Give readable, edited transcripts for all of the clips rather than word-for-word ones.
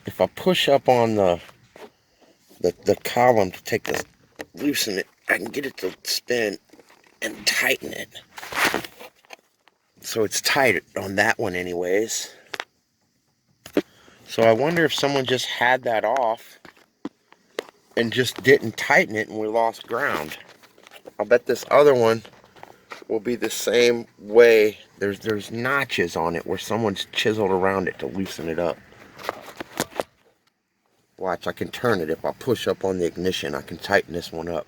if I push up on the column to take this, loosen it, I can get it to spin and tighten it. So it's tight on that one anyways. So I wonder if someone just had that off and just didn't tighten it and we lost ground. I'll bet this other one will be the same way. There's notches on it where someone's chiseled around it to loosen it up. Watch, I can turn it. If I push up on the ignition, I can tighten this one up.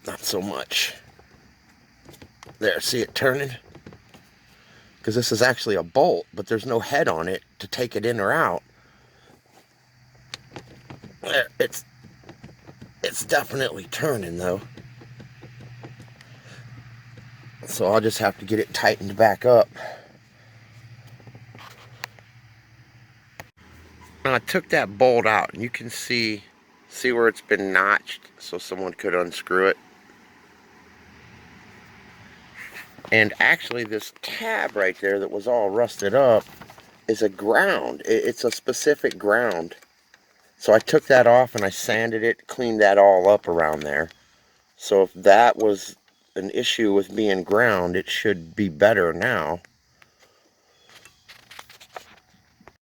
Not so much. There, see it turning? Because this is actually a bolt, but there's no head on it to take it in or out. There, it's definitely turning though. So I'll just have to get it tightened back up. Now I took that bolt out, and you can see where it's been notched so someone could unscrew it. And actually this tab right there that was all rusted up is a ground. It's a specific ground. So I took that off and I sanded it, cleaned that all up around there. So if that was an issue with being ground, it should be better now.